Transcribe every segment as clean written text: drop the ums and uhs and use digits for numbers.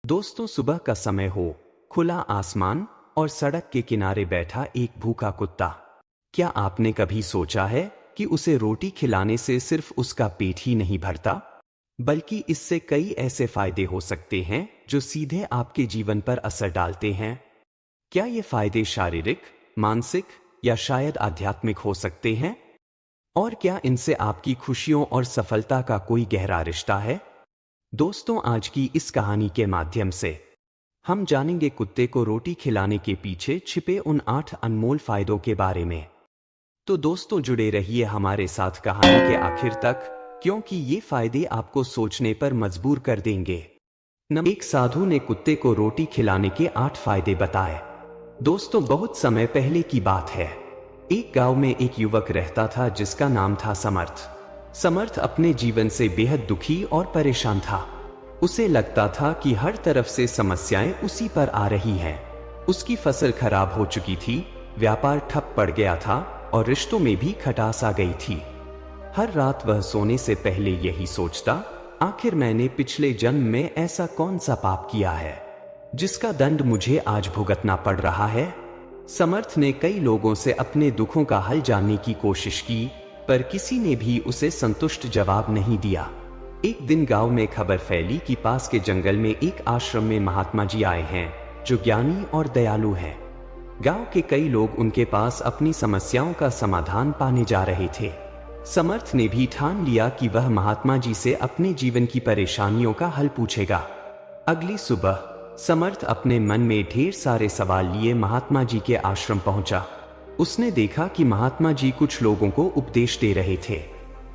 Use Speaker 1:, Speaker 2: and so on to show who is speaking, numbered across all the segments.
Speaker 1: दोस्तों, सुबह का समय हो, खुला आसमान और सड़क के किनारे बैठा एक भूखा कुत्ता। क्या आपने कभी सोचा है कि उसे रोटी खिलाने से सिर्फ उसका पेट ही नहीं भरता, बल्कि इससे कई ऐसे फायदे हो सकते हैं जो सीधे आपके जीवन पर असर डालते हैं। क्या ये फायदे शारीरिक, मानसिक या शायद आध्यात्मिक हो सकते हैं? और क्या इनसे आपकी खुशियों और सफलता का कोई गहरा रिश्ता है? दोस्तों, आज की इस कहानी के माध्यम से हम जानेंगे कुत्ते को रोटी खिलाने के पीछे छिपे उन 8 अनमोल फायदों के बारे में। तो दोस्तों, जुड़े रहिए हमारे साथ कहानी के आखिर तक, क्योंकि ये फायदे आपको सोचने पर मजबूर कर देंगे। एक साधु ने कुत्ते को रोटी खिलाने के 8 फायदे बताए। दोस्तों, बहुत समय पहले की बात है। एक गांव में एक युवक रहता था जिसका नाम था समर्थ। समर्थ अपने जीवन से बेहद दुखी और परेशान था। उसे लगता था कि हर तरफ से समस्याएं उसी पर आ रही हैं। उसकी फसल खराब हो चुकी थी, व्यापार ठप पड़ गया था और रिश्तों में भी खटास आ गई थी। हर रात वह सोने से पहले यही सोचता, आखिर मैंने पिछले जन्म में ऐसा कौन सा पाप किया है जिसका दंड मुझे आज भुगतना पड़ रहा है। समर्थ ने कई लोगों से अपने दुखों का हल जानने की कोशिश की, पर किसी ने भी उसे संतुष्ट जवाब नहीं दिया। एक दिन गांव में खबर फैली कि पास के जंगल में एक आश्रम में महात्मा जी आए हैं जो ज्ञानी और दयालु हैं। गांव के कई लोग उनके पास अपनी समस्याओं का समाधान पाने जा रहे थे। समर्थ ने भी ठान लिया कि वह महात्मा जी से अपने जीवन की परेशानियों का हल पूछेगा। अगली सुबह समर्थ अपने मन में ढेर सारे सवाल लिए महात्मा जी के आश्रम पहुंचा। उसने देखा कि महात्मा जी कुछ लोगों को उपदेश दे रहे थे।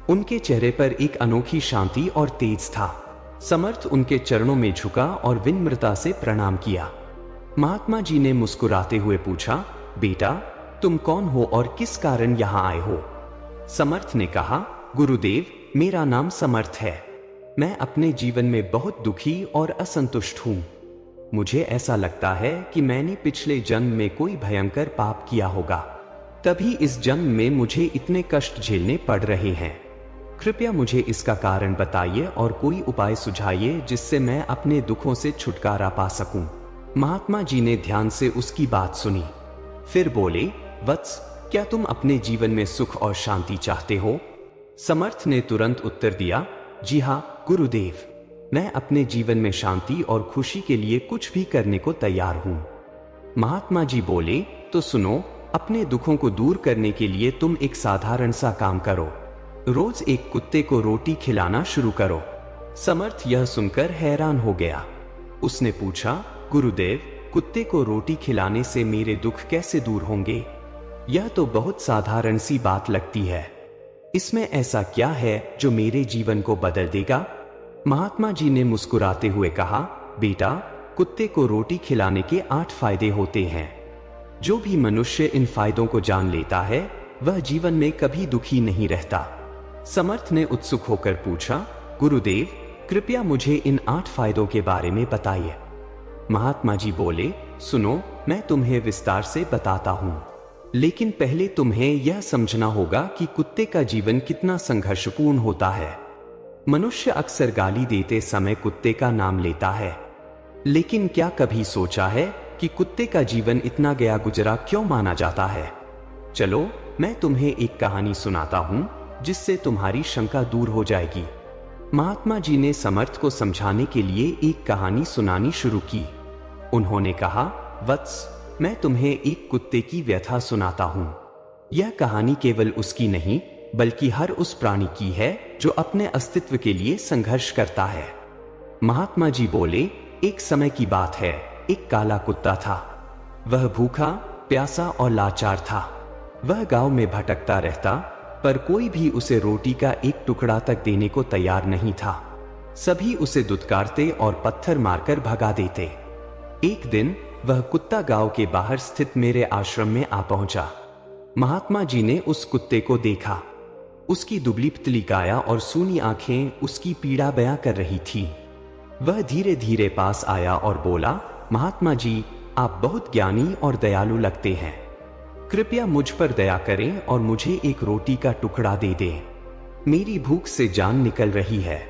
Speaker 1: उनके चेहरे पर एक अनोखी शांति और तेज था। समर्थ उनके चरणों में झुका और विनम्रता से प्रणाम किया। महात्मा जी ने मुस्कुराते हुए पूछा, बेटा, तुम कौन हो और किस कारण यहाँ आए हो? समर्थ ने कहा, गुरुदेव, मेरा नाम समर्थ है। मैं अपने जीवन में बहुत दुखी और असंतुष्ट हूँ। मुझे ऐसा लगता है कि मैंने पिछले जन्म में कोई भयंकर पाप किया होगा, तभी इस जन्म में मुझे इतने कष्ट झेलने पड़ रहे हैं। कृपया मुझे इसका कारण बताइए और कोई उपाय सुझाइए जिससे मैं अपने दुखों से छुटकारा पा सकूं। महात्मा जी ने ध्यान से उसकी बात सुनी, फिर बोले, वत्स, क्या तुम अपने जीवन में सुख और शांति चाहते हो? समर्थ ने तुरंत उत्तर दिया, जी हाँ गुरुदेव, मैं अपने जीवन में शांति और खुशी के लिए कुछ भी करने को तैयार हूं। महात्मा जी बोले, तो सुनो, अपने दुखों को दूर करने के लिए तुम एक साधारण सा काम करो। रोज एक कुत्ते को रोटी खिलाना शुरू करो। समर्थ यह सुनकर हैरान हो गया। उसने पूछा, गुरुदेव, कुत्ते को रोटी खिलाने से मेरे दुख कैसे दूर होंगे? यह तो बहुत साधारण सी बात लगती है। इसमें ऐसा क्या है जो मेरे जीवन को बदल देगा? महात्मा जी ने मुस्कुराते हुए कहा, बेटा, कुत्ते को रोटी खिलाने के 8 फायदे होते हैं। जो भी मनुष्य इन फायदों को जान लेता है वह जीवन में कभी दुखी नहीं रहता। समर्थ ने उत्सुक होकर पूछा, गुरुदेव, कृपया मुझे इन 8 फायदों के बारे में बताइए। महात्मा जी बोले, सुनो, मैं तुम्हें विस्तार से बताता हूँ, लेकिन पहले तुम्हें यह समझना होगा कि कुत्ते का जीवन कितना संघर्षपूर्ण होता है। मनुष्य अक्सर गाली देते समय कुत्ते का नाम लेता है, लेकिन क्या कभी सोचा है कि कुत्ते का जीवन इतना गया गुजरा क्यों माना जाता है? चलो, मैं तुम्हें एक कहानी सुनाता हूँ जिससे तुम्हारी शंका दूर हो जाएगी। महात्मा जी ने समर्थ को समझाने के लिए एक कहानी सुनानी शुरू की। उन्होंने कहा, वत्स, मैं तुम्हें एक कुत्ते की व्यथा सुनाता हूँ। यह कहानी केवल उसकी नहीं बल्कि हर उस प्राणी की है जो अपने अस्तित्व के लिए संघर्ष करता है। महात्मा जी बोले, एक समय की बात है, एक काला कुत्ता था। वह भूखा, प्यासा और लाचार था। वह गांव में भटकता रहता, पर कोई भी उसे रोटी का एक टुकड़ा तक देने को तैयार नहीं था। सभी उसे दुत्कारते और पत्थर मारकर भगा देते। एक दिन वह कुत्ता गांव के बाहर स्थित मेरे आश्रम में आ पहुंचा। महात्मा जी ने उस कुत्ते को देखा। उसकी दुबली पतली काया और सूनी आंखें उसकी पीड़ा बयां कर रही थी। वह धीरे धीरे पास आया और बोला, महात्मा जी, आप बहुत ज्ञानी और दयालु लगते हैं। कृपया मुझ पर दया करें और मुझे एक रोटी का टुकड़ा दे दें। मेरी भूख से जान निकल रही है।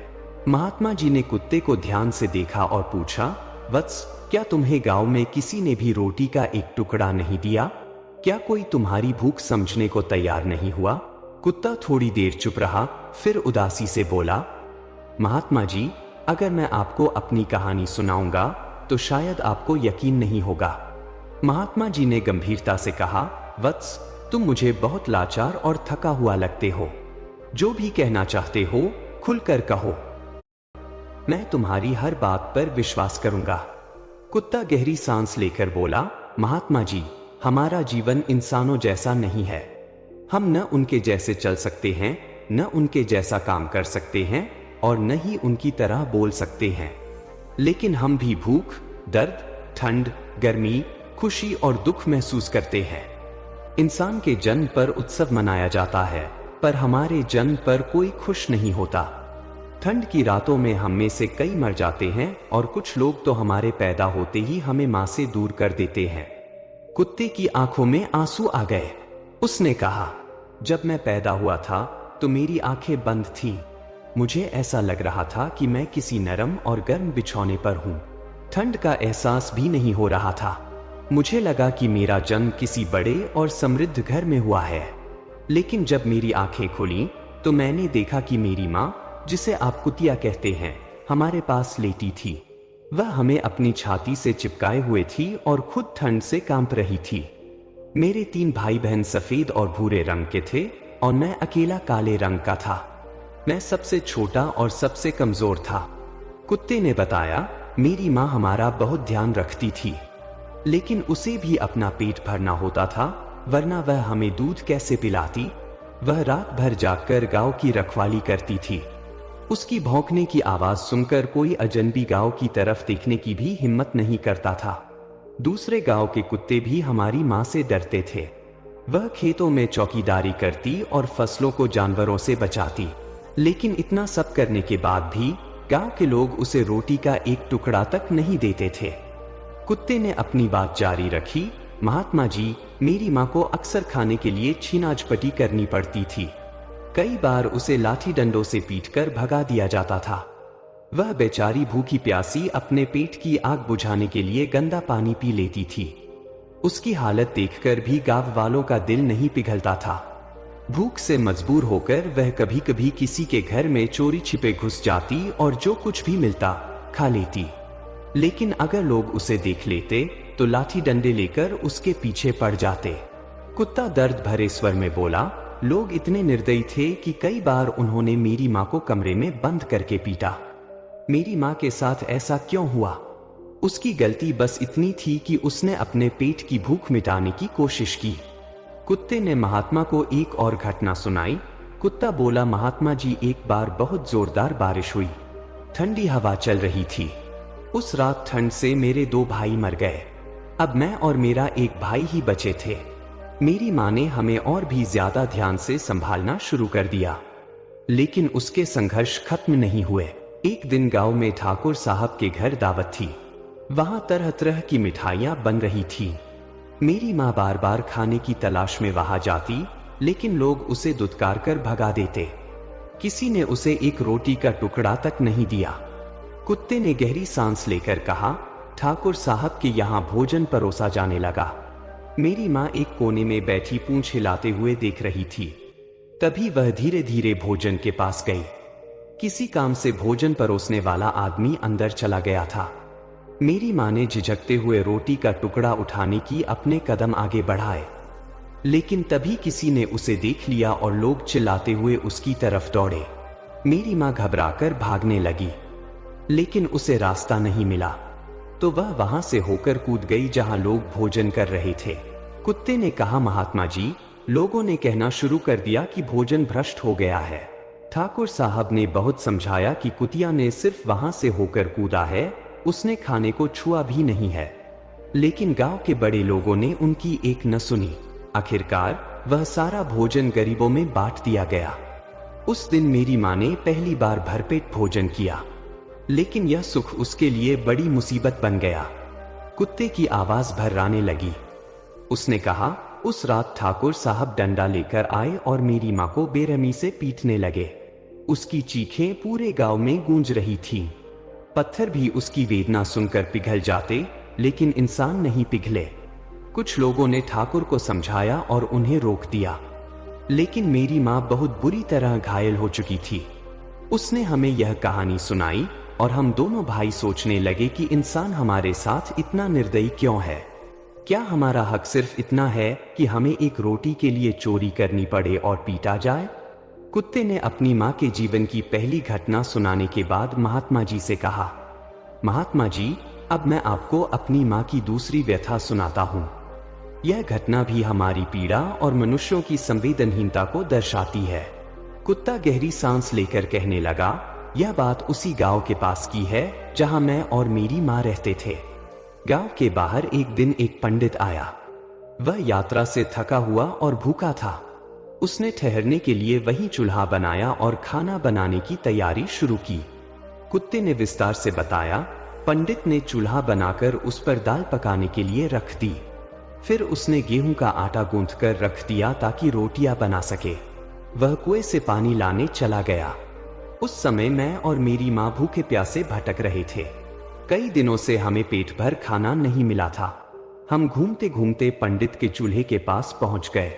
Speaker 1: महात्मा जी ने कुत्ते को ध्यान से देखा और पूछा, वत्स, क्या तुम्हें गांव में किसी ने भी रोटी का एक टुकड़ा नहीं दिया? क्या कोई तुम्हारी भूख समझने को तैयार नहीं हुआ? कुत्ता थोड़ी देर चुप रहा, फिर उदासी से बोला, महात्मा जी, अगर मैं आपको अपनी कहानी सुनाऊंगा तो शायद आपको यकीन नहीं होगा। महात्मा जी ने गंभीरता से कहा, वत्स, तुम मुझे बहुत लाचार और थका हुआ लगते हो। जो भी कहना चाहते हो खुलकर कहो, मैं तुम्हारी हर बात पर विश्वास करूंगा। कुत्ता गहरी सांस लेकर बोला, महात्मा जी, हमारा जीवन इंसानों जैसा नहीं है। हम न उनके जैसे चल सकते हैं, न उनके जैसा काम कर सकते हैं और न ही उनकी तरह बोल सकते हैं। लेकिन हम भी भूख, दर्द, ठंड, गर्मी, खुशी और दुख महसूस करते हैं। इंसान के जन्म पर उत्सव मनाया जाता है, पर हमारे जन्म पर कोई खुश नहीं होता। ठंड की रातों में हम में से कई मर जाते हैं और कुछ लोग तो हमारे पैदा होते ही हमें मां से दूर कर देते हैं। कुत्ते की आंखों में आंसू आ गए। उसने कहा, जब मैं पैदा हुआ था तो मेरी आंखें बंद थीं। मुझे ऐसा लग रहा था कि मैं किसी नरम और गर्म बिछौने पर हूं। ठंड का एहसास भी नहीं हो रहा था। मुझे लगा कि मेरा जन्म किसी बड़े और समृद्ध घर में हुआ है। लेकिन जब मेरी आंखें खुली तो मैंने देखा कि मेरी माँ, जिसे आप कुतिया कहते हैं, हमारे पास लेटी थी। वह हमें अपनी छाती से चिपकाए हुए थी और खुद ठंड से कांप रही थी। मेरे 3 भाई बहन सफेद और भूरे रंग के थे और मैं अकेला काले रंग का था। मैं सबसे छोटा और सबसे कमजोर था। कुत्ते ने बताया, मेरी माँ हमारा बहुत ध्यान रखती थी, लेकिन उसे भी अपना पेट भरना होता था, वरना वह हमें दूध कैसे पिलाती। वह रात भर जागकर गांव की रखवाली करती थी। उसकी भौंकने की आवाज सुनकर कोई अजनबी गांव की तरफ देखने की भी हिम्मत नहीं करता था। दूसरे गांव के कुत्ते भी हमारी माँ से डरते थे। वह खेतों में चौकीदारी करती और फसलों को जानवरों से बचाती। लेकिन इतना सब करने के बाद भी गांव के लोग उसे रोटी का एक टुकड़ा तक नहीं देते थे। कुत्ते ने अपनी बात जारी रखी, महात्मा जी, मेरी माँ को अक्सर खाने के लिए छीनाझपटी करनी पड़ती थी। कई बार उसे लाठी डंडों से पीटकर भगा दिया जाता था। वह बेचारी भूखी प्यासी अपने पेट की आग बुझाने के लिए गंदा पानी पी लेती थी। उसकी हालत देखकर भी गांव वालों का दिल नहीं पिघलता था। भूख से मजबूर होकर वह कभी कभी किसी के घर में चोरी छिपे घुस जाती और जो कुछ भी मिलता खा लेती। लेकिन अगर लोग उसे देख लेते तो लाठी डंडे लेकर उसके पीछे पड़ जाते। कुत्ता दर्द भरे स्वर में बोला, लोग इतने निर्दयी थे कि कई बार उन्होंने मेरी माँ को कमरे में बंद करके पीटा। मेरी माँ के साथ ऐसा क्यों हुआ? उसकी गलती बस इतनी थी कि उसने अपने पेट की भूख मिटाने की कोशिश की। कुत्ते ने महात्मा को एक और घटना सुनाई। कुत्ता बोला, महात्मा जी, एक बार बहुत जोरदार बारिश हुई। ठंडी हवा चल रही थी। उस रात ठंड से मेरे 2 भाई मर गए। अब मैं और मेरा एक भाई ही बचे थे। मेरी माँ ने हमें और भी ज्यादा ध्यान से संभालना शुरू कर दिया। लेकिन उसके संघर्ष खत्म नहीं हुए। एक दिन गांव में ठाकुर साहब के घर दावत थी। वहां तरह तरह की मिठाइयां बन रही थी। मेरी माँ बार बार खाने की तलाश में वहां जाती, लेकिन लोग उसे दुत्कार कर भगा देते। किसी ने उसे एक रोटी का टुकड़ा तक नहीं दिया। कुत्ते ने गहरी सांस लेकर कहा, ठाकुर साहब के यहाँ भोजन परोसा जाने लगा। मेरी माँ एक कोने में बैठी पूंछ हिलाते हुए देख रही थी। तभी वह धीरे धीरे भोजन के पास गई। किसी काम से भोजन परोसने वाला आदमी अंदर चला गया था। मेरी माँ ने झिझकते हुए रोटी का टुकड़ा उठाने की अपने कदम आगे बढ़ाए, लेकिन तभी किसी ने उसे देख लिया और लोग चिल्लाते हुए उसकी तरफ दौड़े। मेरी माँ घबराकर भागने लगी, लेकिन उसे रास्ता नहीं मिला, तो वह वहां से होकर कूद गई जहां लोग भोजन कर रहे थे। कुत्ते ने कहा, महात्मा जी, लोगों ने कहना शुरू कर दिया कि भोजन भ्रष्ट हो गया है। ठाकुर साहब ने बहुत समझाया कि कुतिया ने सिर्फ वहां से होकर कूदा है, उसने खाने को छुआ भी नहीं है। लेकिन गांव के बड़े लोगों ने उनकी एक न सुनी। आखिरकार वह सारा भोजन गरीबों में बांट दिया गया। उस दिन मेरी माँ ने पहली बार भरपेट भोजन किया, लेकिन यह सुख उसके लिए बड़ी मुसीबत बन गया। कुत्ते की आवाज भर्राने लगी। उसने कहा, उस रात ठाकुर साहब डंडा लेकर आए और मेरी माँ को बेरहमी से पीटने लगे। उसकी चीखें पूरे गांव में गूंज रही थीं। पत्थर भी उसकी वेदना सुनकर पिघल जाते, लेकिन इंसान नहीं पिघले। कुछ लोगों ने ठाकुर को समझाया और उन्हें रोक दिया, लेकिन मेरी माँ बहुत बुरी तरह घायल हो चुकी थी। उसने हमें यह कहानी सुनाई और हम दोनों भाई सोचने लगे कि इंसान हमारे साथ इतना निर्दयी क्यों है। क्या हमारा हक सिर्फ इतना है कि हमें एक रोटी के लिए चोरी करनी पड़े और पीटा जाए? कुत्ते ने अपनी माँ के जीवन की पहली घटना सुनाने के बाद महात्मा जी से कहा, महात्मा जी, अब मैं आपको अपनी माँ की दूसरी व्यथा सुनाता हूँ। यह घटना भी हमारी पीड़ा और मनुष्यों की संवेदनहीनता को दर्शाती है। कुत्ता गहरी सांस लेकर कहने लगा, यह बात उसी गांव के पास की है जहां मैं और मेरी माँ रहते थे। गांव के बाहर एक दिन एक पंडित आया। वह यात्रा से थका हुआ और भूखा था। उसने ठहरने के लिए वहीं चूल्हा बनाया और खाना बनाने की तैयारी शुरू की। कुत्ते ने विस्तार से बताया, पंडित ने चूल्हा बनाकर उस पर दाल पकाने के लिए रख दी। फिर उसने गेहूं का आटा गूंथकर रख दिया ताकि रोटियां बना सके। वह कुएं से पानी लाने चला गया। उस समय मैं और मेरी माँ भूखे प्यासे भटक रहे थे। कई दिनों से हमें पेट भर खाना नहीं मिला था। हम घूमते घूमते पंडित के चूल्हे के पास पहुंच गए।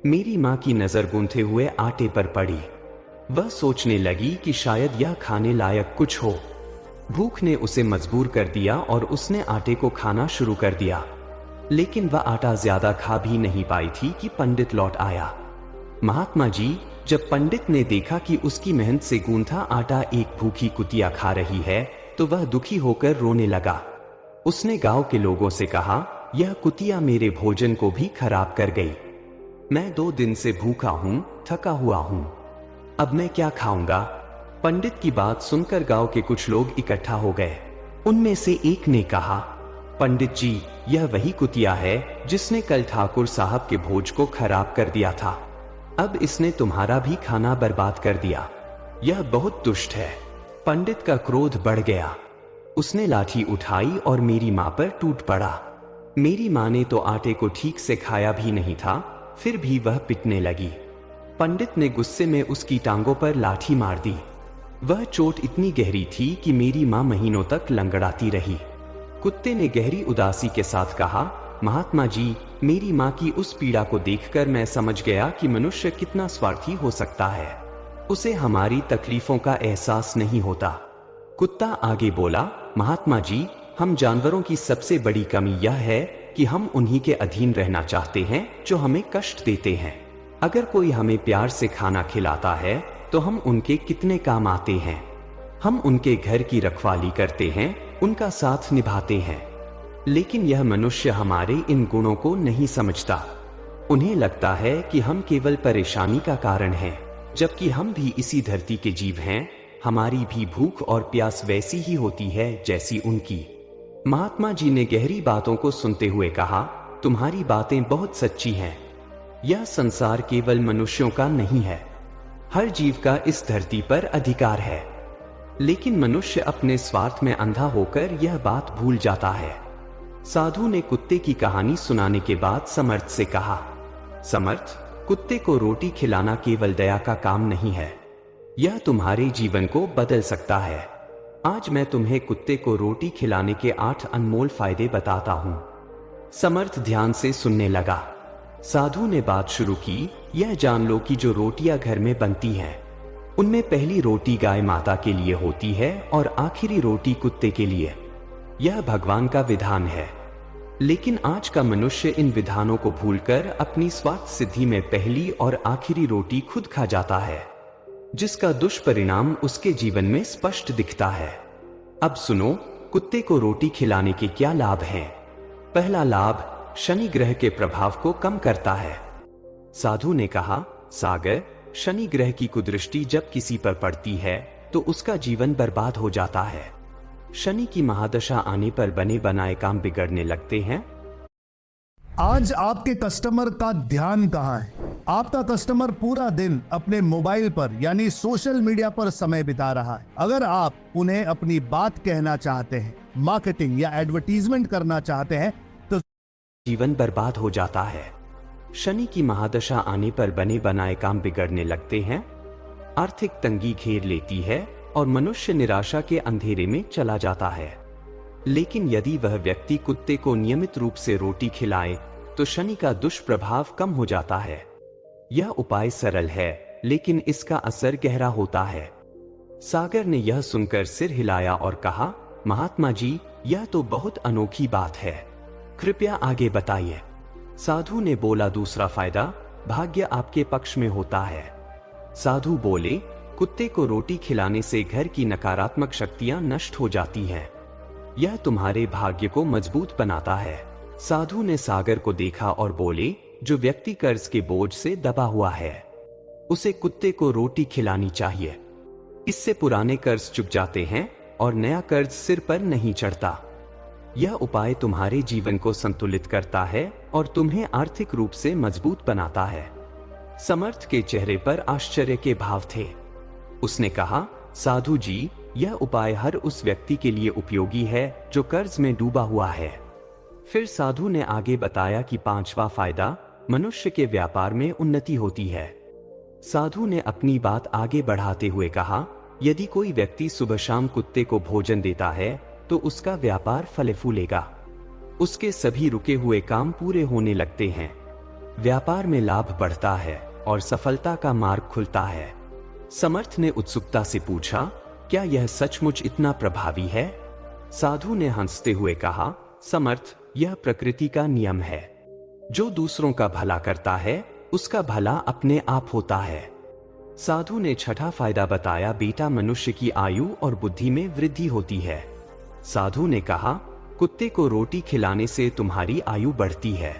Speaker 1: मेरी माँ की नजर गूंथे हुए आटे पर पड़ी। वह सोचने लगी कि शायद यह खाने लायक कुछ हो। भूख ने उसे मजबूर कर दिया और उसने आटे को खाना शुरू कर दिया। लेकिन वह आटा ज्यादा खा भी नहीं पाई थी कि पंडित लौट आया। महात्मा जी, जब पंडित ने देखा कि उसकी मेहनत से गूंथा आटा एक भूखी कुतिया खा रही है, तो वह दुखी होकर रोने लगा। उसने गांव के लोगों से कहा, यह कुतिया मेरे भोजन को भी खराब कर गई। मैं 2 दिन से भूखा हूँ, थका हुआ हूँ। अब मैं क्या खाऊंगा? पंडित की बात सुनकर गांव के कुछ लोग इकट्ठा हो गए। उनमें से एक ने कहा, पंडित जी, यह वही कुतिया है जिसने कल ठाकुर साहब के भोज को खराब कर दिया था। अब इसने तुम्हारा भी खाना बर्बाद कर दिया। यह बहुत दुष्ट है। पंडित का क्रोध बढ़ गया। उसने लाठी उठाई और मेरी माँ पर टूट पड़ा। मेरी माँ ने तो आटे को ठीक से खाया भी नहीं था, फिर भी वह पिटने लगी। पंडित ने गुस्से में उसकी टांगों पर लाठी मार दी। वह चोट इतनी गहरी थी कि मेरी माँ महीनों तक लंगड़ाती रही। कुत्ते ने गहरी उदासी के साथ कहा, महात्मा जी, मेरी माँ की उस पीड़ा को देखकर मैं समझ गया कि मनुष्य कितना स्वार्थी हो सकता है। उसे हमारी तकलीफों का एहसास नहीं होता। कुत्ता आगे बोला, महात्मा जी, हम जानवरों की सबसे बड़ी कमी यह है कि हम उन्हीं के अधीन रहना चाहते हैं जो हमें कष्ट देते हैं। अगर कोई हमें प्यार से खाना खिलाता है तो हम उनके कितने काम आते हैं। हम उनके घर की रखवाली करते हैं, उनका साथ निभाते हैं। लेकिन यह मनुष्य हमारे इन गुणों को नहीं समझता। उन्हें लगता है कि हम केवल परेशानी का कारण हैं, जबकि हम भी इसी धरती के जीव हैं। हमारी भी भूख और प्यास वैसी ही होती है जैसी उनकी। महात्मा जी ने गहरी बातों को सुनते हुए कहा, तुम्हारी बातें बहुत सच्ची हैं। यह संसार केवल मनुष्यों का नहीं है। हर जीव का इस धरती पर अधिकार है। लेकिन मनुष्य अपने स्वार्थ में अंधा होकर यह बात भूल जाता है। साधु ने कुत्ते की कहानी सुनाने के बाद समर्थ से कहा, समर्थ, कुत्ते को रोटी खिलाना केवल दया का काम नहीं है, यह तुम्हारे जीवन को बदल सकता है। आज मैं तुम्हें कुत्ते को रोटी खिलाने के 8 अनमोल फायदे बताता हूँ। समर्थ ध्यान से सुनने लगा। साधु ने बात शुरू की, यह जान लो कि जो रोटियां घर में बनती हैं, उनमें पहली रोटी गाय माता के लिए होती है और आखिरी रोटी कुत्ते के लिए। यह भगवान का विधान है। लेकिन आज का मनुष्य इन विधानों को भूलकर अपनी स्वार्थ सिद्धि में पहली और आखिरी रोटी खुद खा जाता है, जिसका दुष्परिणाम उसके जीवन में स्पष्ट दिखता है। अब सुनो, कुत्ते को रोटी खिलाने के क्या लाभ हैं। पहला लाभ, शनि ग्रह के प्रभाव को कम करता है। साधु ने कहा, सागर, शनि ग्रह की कुदृष्टि जब किसी पर पड़ती है तो उसका जीवन बर्बाद हो जाता है। शनि की महादशा आने पर बने बनाए काम बिगड़ने लगते हैं।
Speaker 2: आज आपके कस्टमर का ध्यान कहाँ है? आपका कस्टमर पूरा दिन अपने मोबाइल पर यानी सोशल मीडिया पर समय बिता रहा है। अगर आप उन्हें अपनी बात कहना चाहते हैं, मार्केटिंग या एडवर्टीजमेंट करना चाहते हैं, तो
Speaker 1: जीवन बर्बाद हो जाता है। शनि की महादशा आने पर बने बनाए काम बिगड़ने लगते हैं। आर्थिक तंगी घेर लेती है और मनुष्य निराशा के अंधेरे में चला जाता है। लेकिन यदि वह व्यक्ति कुत्ते को नियमित रूप से रोटी खिलाए तो शनि का दुष्प्रभाव कम हो जाता है। यह उपाय सरल है, लेकिन इसका असर गहरा होता है। सागर ने यह सुनकर सिर हिलाया और कहा, महात्मा जी, यह तो बहुत अनोखी बात है, कृपया आगे बताइए। साधु ने बोला, दूसरा फायदा, भाग्य आपके पक्ष में होता है। साधु बोले, कुत्ते को रोटी खिलाने से घर की नकारात्मक शक्तियां नष्ट हो जाती हैं। यह तुम्हारे भाग्य को मजबूत बनाता है। साधु ने सागर को देखा और बोले, जो व्यक्ति कर्ज के बोझ से दबा हुआ है उसे कुत्ते को रोटी खिलानी चाहिए। इससे पुराने कर्ज चुक जाते हैं और नया कर्ज सिर पर नहीं चढ़ता। यह उपाय तुम्हारे जीवन को संतुलित करता है और तुम्हें आर्थिक रूप से मजबूत बनाता है। समर्थ के चेहरे पर आश्चर्य के भाव थे। उसने कहा, साधु जी, यह उपाय हर उस व्यक्ति के लिए उपयोगी है जो कर्ज में डूबा हुआ है। फिर साधु ने आगे बताया कि पांचवा फायदा, मनुष्य के व्यापार में उन्नति होती है। साधु ने अपनी बात आगे बढ़ाते हुए कहा, यदि कोई व्यक्ति सुबह शाम कुत्ते को भोजन देता है तो उसका व्यापार फले फूलेगा। उसके सभी रुके हुए काम पूरे होने लगते हैं। व्यापार में लाभ बढ़ता है और सफलता का मार्ग खुलता है। समर्थ ने उत्सुकता से पूछा, क्या यह सचमुच इतना प्रभावी है? साधु ने हंसते हुए कहा, समर्थ, यह प्रकृति का नियम है। जो दूसरों का भला करता है उसका भला अपने आप होता है। साधु ने छठा फायदा बताया, बेटा, मनुष्य की आयु और बुद्धि में वृद्धि होती है। साधु ने कहा, कुत्ते को रोटी खिलाने से तुम्हारी आयु बढ़ती है,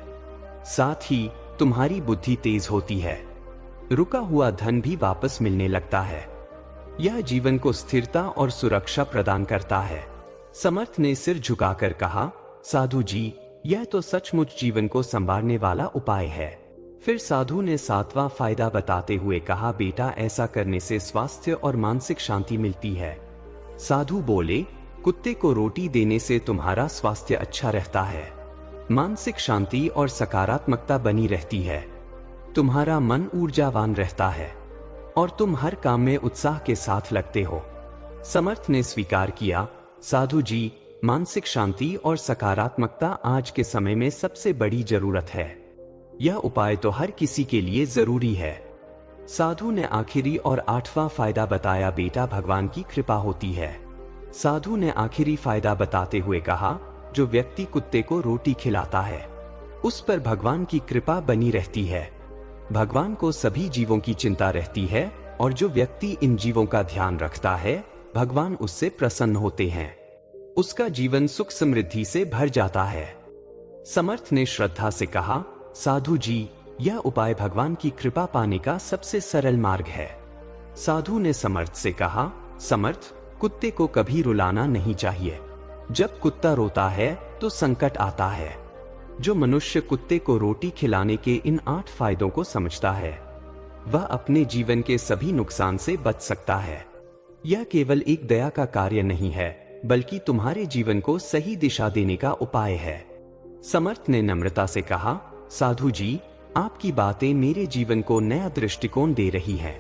Speaker 1: साथ ही तुम्हारी बुद्धि तेज होती है। रुका हुआ धन भी वापस मिलने लगता है। यह जीवन को स्थिरता और सुरक्षा प्रदान करता है। समर्थ ने सिर झुकाकर कहा, साधु जी, यह तो सचमुच जीवन को संवारने वाला उपाय है। फिर साधु ने सातवां फायदा बताते हुए कहा, बेटा, ऐसा करने से स्वास्थ्य और मानसिक शांति मिलती है। साधु बोले, कुत्ते को रोटी देने से तुम्हारा स्वास्थ्य अच्छा रहता है, मानसिक शांति और सकारात्मकता बनी रहती है, तुम्हारा मन ऊर्जावान रहता है और तुम हर काम में उत्साह के साथ लगते हो। समर्थ ने स्वीकार किया, साधु जी, मानसिक शांति और सकारात्मकता आज के समय में सबसे बड़ी जरूरत है। यह उपाय तो हर किसी के लिए जरूरी है। साधु ने आखिरी और आठवां फायदा बताया, बेटा, भगवान की कृपा होती है। साधु ने आखिरी फायदा बताते हुए कहा, जो व्यक्ति कुत्ते को रोटी खिलाता है उस पर भगवान की कृपा बनी रहती है। भगवान को सभी जीवों की चिंता रहती है और जो व्यक्ति इन जीवों का ध्यान रखता है भगवान उससे प्रसन्न होते हैं, उसका जीवन सुख समृद्धि से भर जाता है। समर्थ ने श्रद्धा से कहा, साधु जी, यह उपाय भगवान की कृपा पाने का सबसे सरल मार्ग है। साधु ने समर्थ से कहा, समर्थ, कुत्ते को कभी रुलाना नहीं चाहिए। जब कुत्ता रोता है तो संकट आता है। जो मनुष्य कुत्ते को रोटी खिलाने के इन 8 फायदों को समझता है वह अपने जीवन के सभी नुकसान से बच सकता है। यह केवल एक दया का कार्य नहीं है, बल्कि तुम्हारे जीवन को सही दिशा देने का उपाय है। समर्थ ने नम्रता से कहा, साधु जी, आपकी बातें मेरे जीवन को नया दृष्टिकोण दे रही हैं।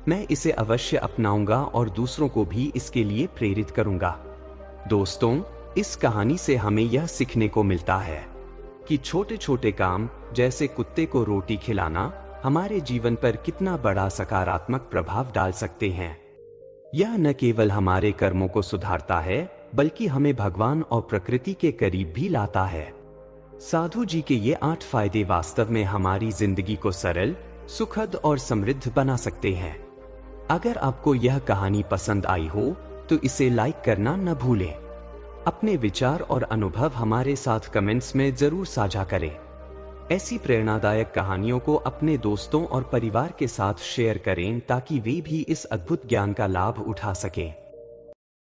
Speaker 1: मैं इसे अवश्य अपनाऊंगा और दूसरों को भी इसके लिए प्रेरित करूंगा। दोस्तों, इस कहानी से हमें यह सीखने को मिलता है कि छोटे छोटे काम जैसे कुत्ते को रोटी खिलाना हमारे जीवन पर कितना बड़ा सकारात्मक प्रभाव डाल सकते हैं। यह न केवल हमारे कर्मों को सुधारता है, बल्कि हमें भगवान और प्रकृति के करीब भी लाता है। साधु जी के ये 8 फायदे वास्तव में हमारी जिंदगी को सरल, सुखद और समृद्ध बना सकते हैं। अगर आपको यह कहानी पसंद आई हो तो इसे लाइक करना न भूलें। अपने विचार और अनुभव हमारे साथ कमेंट्स में जरूर साझा करें। ऐसी प्रेरणादायक कहानियों को अपने दोस्तों और परिवार के साथ शेयर करें ताकि वे भी इस अद्भुत ज्ञान का लाभ उठा सकें।